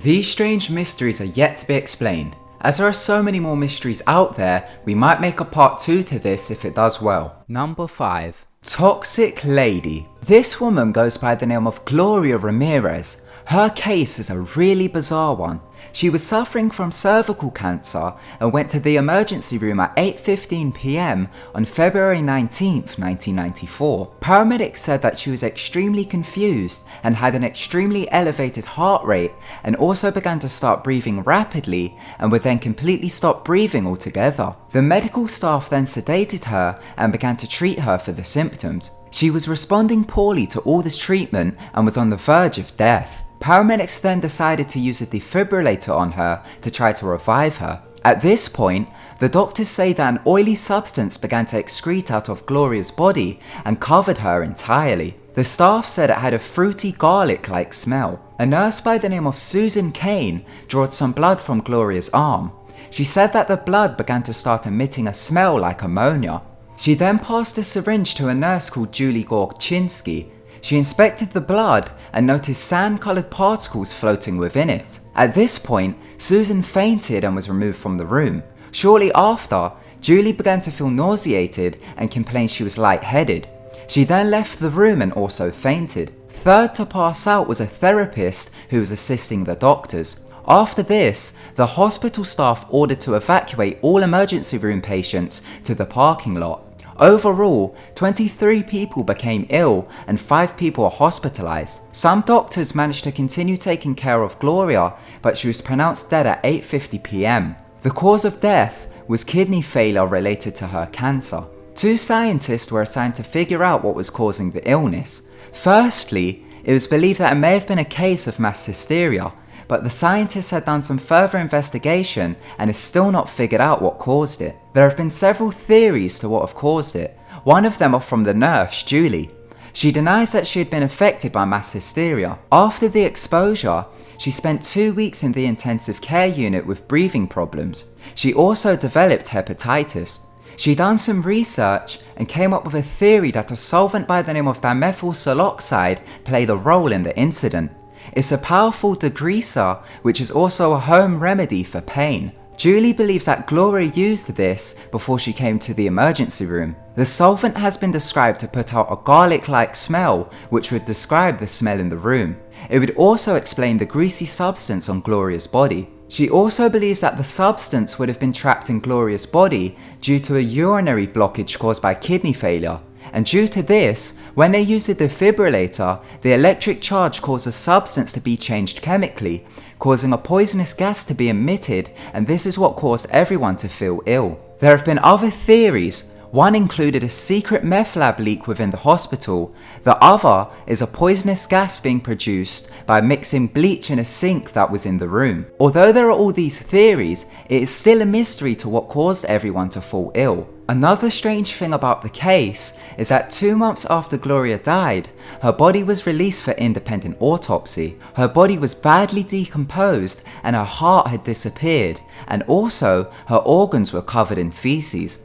These strange mysteries are yet to be explained. As there are so many more mysteries out there, we might make a part 2 to this if it does well. Number 5. Toxic Lady. This woman goes by the name of Gloria Ramirez. Her case is a really bizarre one. She was suffering from cervical cancer and went to the emergency room at 8:15 p.m. on February 19th, 1994. Paramedics said that she was extremely confused and had an extremely elevated heart rate and also began to start breathing rapidly and would then completely stop breathing altogether. The medical staff then sedated her and began to treat her for the symptoms. She was responding poorly to all this treatment and was on the verge of death. Paramedics then decided to use a defibrillator on her to try to revive her. At this point, the doctors say that an oily substance began to excrete out of Gloria's body and covered her entirely. The staff said it had a fruity garlic-like smell. A nurse by the name of Susan Kane drawed some blood from Gloria's arm. She said that the blood began to start emitting a smell like ammonia. She then passed a syringe to a nurse called Julie Gorczynski. She inspected the blood and noticed sand-coloured particles floating within it. At this point, Susan fainted and was removed from the room. Shortly after, Julie began to feel nauseated and complained she was lightheaded. She then left the room and also fainted. Third to pass out was a therapist who was assisting the doctors. After this, the hospital staff ordered to evacuate all emergency room patients to the parking lot. Overall, 23 people became ill and 5 people were hospitalized. Some doctors managed to continue taking care of Gloria, but she was pronounced dead at 8:50 p.m. The cause of death was kidney failure related to her cancer. 2 scientists were assigned to figure out what was causing the illness. Firstly, it was believed that it may have been a case of mass hysteria, but the scientists had done some further investigation and has still not figured out what caused it. There have been several theories to what have caused it. One of them are from the nurse, Julie. She denies that she had been affected by mass hysteria. After the exposure, she spent 2 weeks in the intensive care unit with breathing problems. She also developed hepatitis. She done some research and came up with a theory that a solvent by the name of dimethyl siloxide played a role in the incident. It's a powerful degreaser, which is also a home remedy for pain. Julie believes that Gloria used this before she came to the emergency room. The solvent has been described to put out a garlic-like smell, which would describe the smell in the room. It would also explain the greasy substance on Gloria's body. She also believes that the substance would have been trapped in Gloria's body due to a urinary blockage caused by kidney failure. And due to this, when they used a defibrillator, the electric charge caused the substance to be changed chemically, causing a poisonous gas to be emitted, and this is what caused everyone to feel ill. There have been other theories. One included a secret meth lab leak within the hospital. The other is a poisonous gas being produced by mixing bleach in a sink that was in the room. Although there are all these theories, it is still a mystery to what caused everyone to fall ill. Another strange thing about the case is that 2 months after Gloria died, her body was released for independent autopsy. Her body was badly decomposed and her heart had disappeared, and also her organs were covered in feces.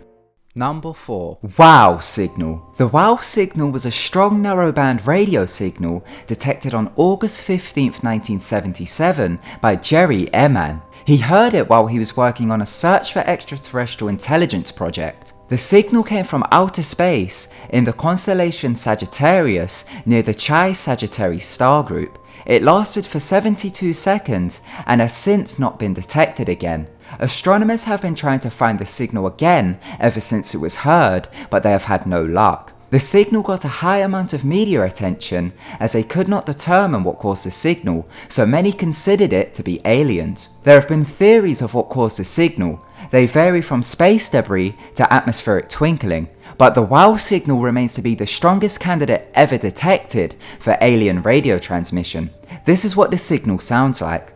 Number 4. Wow signal. The wow signal was a strong narrowband radio signal detected on August 15th, 1977 by Jerry Eman. He heard it while he was working on a search for extraterrestrial intelligence project. The signal came from outer space in the constellation Sagittarius near the Chi-Sagittarius star group. It lasted for 72 seconds and has since not been detected again. Astronomers have been trying to find the signal again ever since it was heard, but they have had no luck. The signal got a high amount of media attention as they could not determine what caused the signal, so many considered it to be aliens. There have been theories of what caused the signal. They vary from space debris to atmospheric twinkling, but the wow signal remains to be the strongest candidate ever detected for alien radio transmission. This is what the signal sounds like.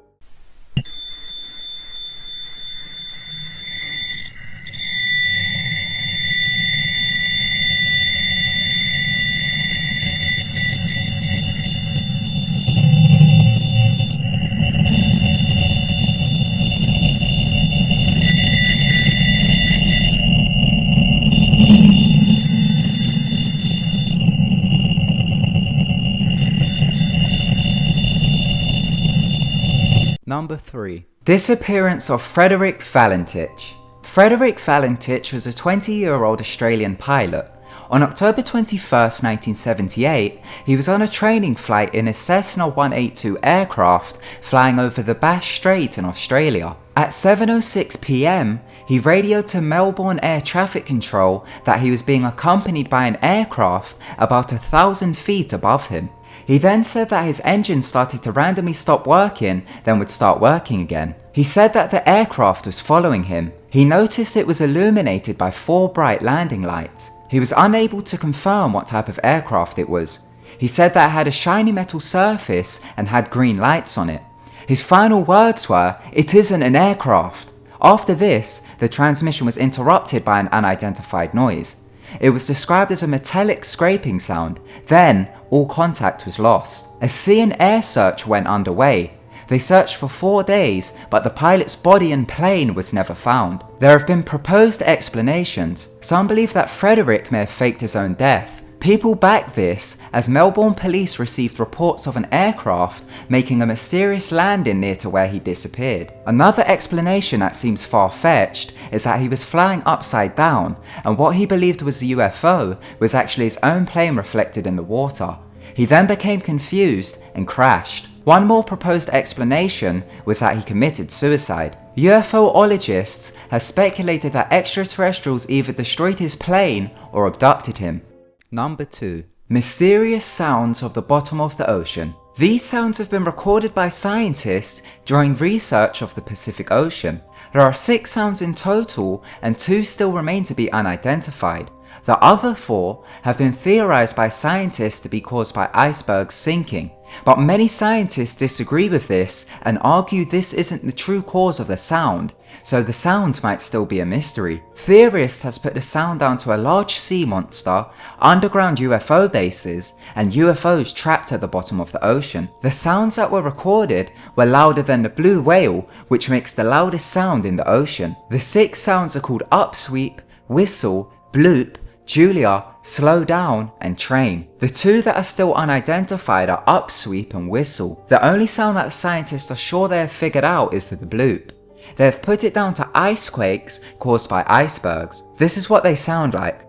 Number 3. Disappearance of Frederick Valentich. Frederick Valentich was a 20-year-old Australian pilot. On October 21st, 1978, he was on a training flight in a Cessna 182 aircraft flying over the Bass Strait in Australia. At 7:06 p.m, he radioed to Melbourne Air Traffic Control that he was being accompanied by an aircraft about 1,000 feet above him. He then said that his engine started to randomly stop working, then would start working again. He said that the aircraft was following him. He noticed it was illuminated by 4 bright landing lights. He was unable to confirm what type of aircraft it was. He said that it had a shiny metal surface and had green lights on it. His final words were, "It isn't an aircraft." After this, the transmission was interrupted by an unidentified noise. It was described as a metallic scraping sound. Then, all contact was lost. A sea and air search went underway. They searched for 4 days, but the pilot's body and plane was never found. There have been proposed explanations. Some believe that Frederick may have faked his own death. People back this as Melbourne police received reports of an aircraft making a mysterious landing near to where he disappeared. Another explanation that seems far-fetched is that he was flying upside down, and what he believed was a UFO was actually his own plane reflected in the water. He then became confused and crashed. One more proposed explanation was that he committed suicide. UFOologists have speculated that extraterrestrials either destroyed his plane or abducted him. Number 2. Mysterious sounds of the bottom of the ocean. These sounds have been recorded by scientists during research of the Pacific Ocean. There are 6 sounds in total and 2 still remain to be unidentified. The other 4 have been theorized by scientists to be caused by icebergs sinking, but many scientists disagree with this and argue this isn't the true cause of the sound, so the sound might still be a mystery. Theorists has put the sound down to a large sea monster, underground UFO bases, and UFOs trapped at the bottom of the ocean. The sounds that were recorded were louder than the blue whale, which makes the loudest sound in the ocean. The 6 sounds are called upsweep, whistle, bloop, Julia, slow down, and train. The 2 that are still unidentified are upsweep and whistle. The only sound that the scientists are sure they have figured out is the bloop. They have put it down to ice quakes caused by icebergs. This is what they sound like.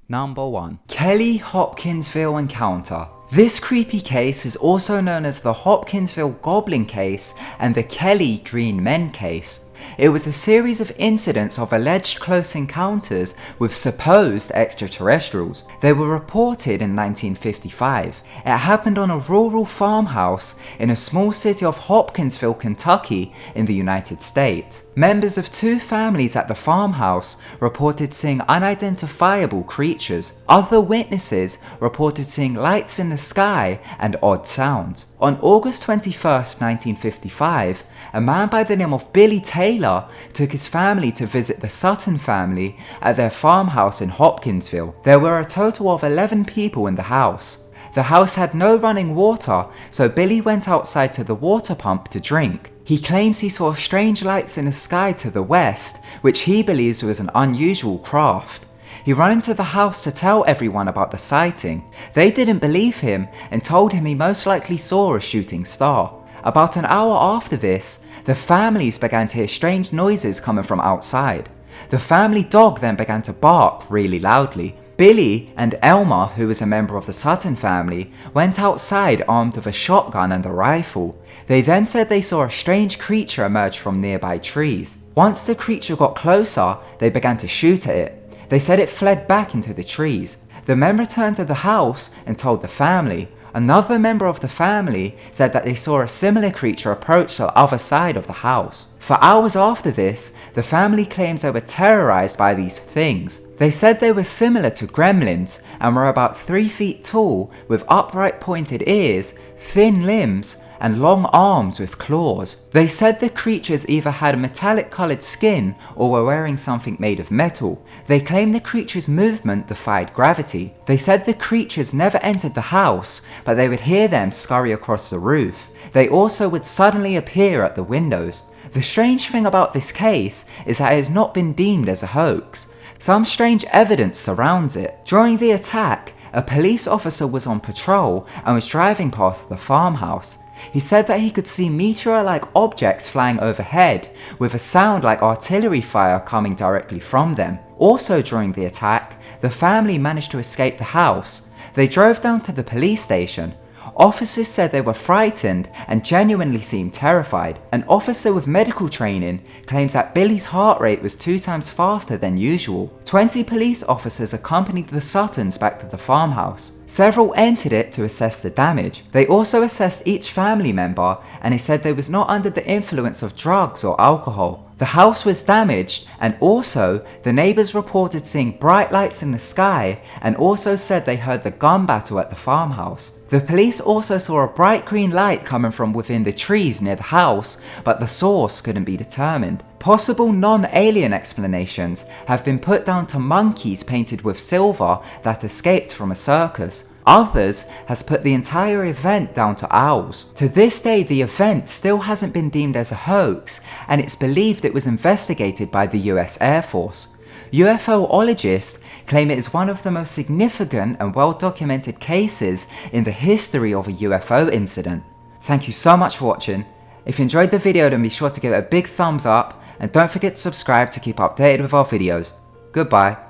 Number 1. Kelly-Hopkinsville encounter. This creepy case is also known as the Hopkinsville Goblin case and the Kelly Green Men case. It was a series of incidents of alleged close encounters with supposed extraterrestrials. They were reported in 1955. It happened on a rural farmhouse in a small city of Hopkinsville, Kentucky in the United States. Members of 2 families at the farmhouse reported seeing unidentifiable creatures. Other witnesses reported seeing lights in the sky and odd sounds. On August 21st, 1955, a man by the name of Billy Taylor took his family to visit the Sutton family at their farmhouse in Hopkinsville. There were a total of 11 people in the house. The house had no running water, so Billy went outside to the water pump to drink. He claims he saw strange lights in the sky to the west, which he believes was an unusual craft. He ran into the house to tell everyone about the sighting. They didn't believe him and told him he most likely saw a shooting star. About an hour after this, the families began to hear strange noises coming from outside. The family dog then began to bark really loudly. Billy and Elmer, who was a member of the Sutton family, went outside armed with a shotgun and a rifle. They then said they saw a strange creature emerge from nearby trees. Once the creature got closer, they began to shoot at it. They said it fled back into the trees. The men returned to the house and told the family. Another member of the family said that they saw a similar creature approach the other side of the house. For hours after this, the family claims they were terrorized by these things. They said they were similar to gremlins and were about 3 feet tall with upright pointed ears, thin limbs, and long arms with claws. They said the creatures either had metallic coloured skin or were wearing something made of metal. They claimed the creatures' movement defied gravity. They said the creatures never entered the house, but they would hear them scurry across the roof. They also would suddenly appear at the windows. The strange thing about this case is that it has not been deemed as a hoax. Some strange evidence surrounds it. During the attack, a police officer was on patrol and was driving past the farmhouse. He said that he could see meteor-like objects flying overhead, with a sound like artillery fire coming directly from them. Also during the attack, the family managed to escape the house. They drove down to the police station. Officers said they were frightened and genuinely seemed terrified. An officer with medical training claims that Billy's heart rate was 2 times faster than usual. 20 police officers accompanied the Suttons back to the farmhouse. Several entered it to assess the damage. They also assessed each family member and they said they was not under the influence of drugs or alcohol. The house was damaged, and also the neighbours reported seeing bright lights in the sky and also said they heard the gun battle at the farmhouse. The police also saw a bright green light coming from within the trees near the house, but the source couldn't be determined. Possible non-alien explanations have been put down to monkeys painted with silver that escaped from a circus. Others has put the entire event down to owls. To this day, the event still hasn't been deemed as a hoax, and it's believed it was investigated by the US Air Force. UFOologists claim it is one of the most significant and well-documented cases in the history of a UFO incident. Thank you so much for watching. If you enjoyed the video, then be sure to give it a big thumbs up, and don't forget to subscribe to keep updated with our videos. Goodbye.